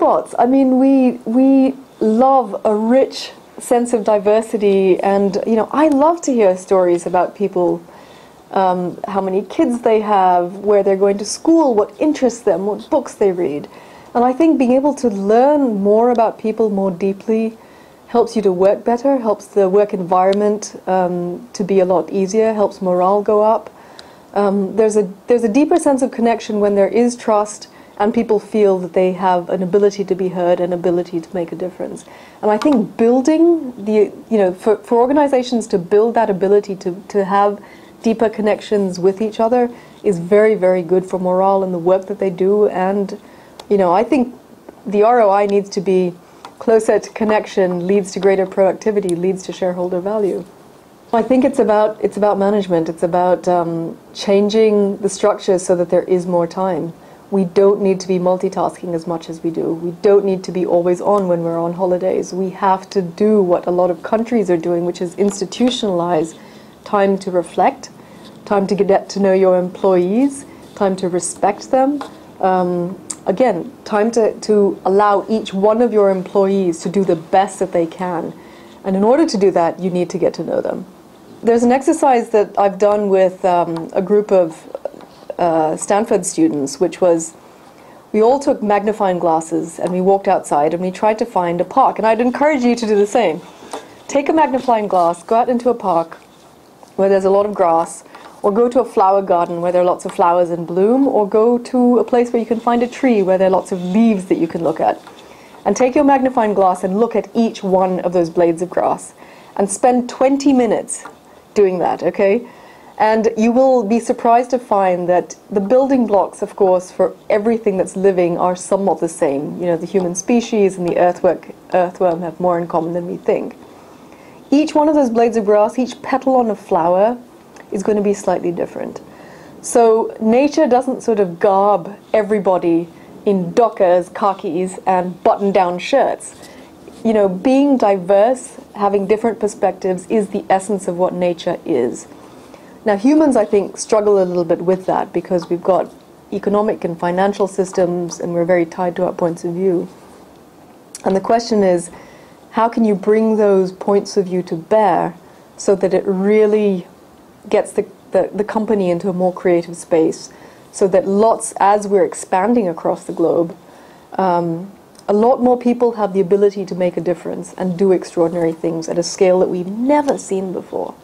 robots. I mean, we love a rich sense of diversity, and I love to hear stories about people, how many kids they have, where they're going to school, what interests them, what books they read. And I think being able to learn more about people more deeply helps you to work better, helps the work environment to be a lot easier, helps morale go up. There's a deeper sense of connection when there is trust and people feel that they have an ability to be heard, an ability to make a difference. And I think building for organizations to build that ability to have deeper connections with each other is very, very good for morale and the work that they do. And I think the ROI needs to be closer to connection, leads to greater productivity, leads to shareholder value. I think it's about management. It's about changing the structure so that there is more time. We don't need to be multitasking as much as we do. We don't need to be always on when we're on holidays. We have to do what a lot of countries are doing, which is institutionalize time to reflect, time to get to know your employees, time to respect them. Again, time to allow each one of your employees to do the best that they can. And in order to do that, you need to get to know them. There's an exercise that I've done with a group of Stanford students, which was, we all took magnifying glasses and we walked outside and we tried to find a park. And I'd encourage you to do the same. Take a magnifying glass, go out into a park where there's a lot of grass, or go to a flower garden where there are lots of flowers in bloom, or go to a place where you can find a tree where there are lots of leaves that you can look at. And take your magnifying glass and look at each one of those blades of grass. And spend 20 minutes doing that, okay? And you will be surprised to find that the building blocks, of course, for everything that's living are somewhat the same. The human species and the earthworm have more in common than we think. Each one of those blades of grass, each petal on a flower, is going to be slightly different. So nature doesn't sort of garb everybody in dockers, khakis, and button-down shirts. Being diverse, having different perspectives is the essence of what nature is. Now, humans, I think, struggle a little bit with that because we've got economic and financial systems and we're very tied to our points of view. And the question is, how can you bring those points of view to bear so that it really gets the company into a more creative space, so that as we're expanding across the globe, a lot more people have the ability to make a difference and do extraordinary things at a scale that we've never seen before.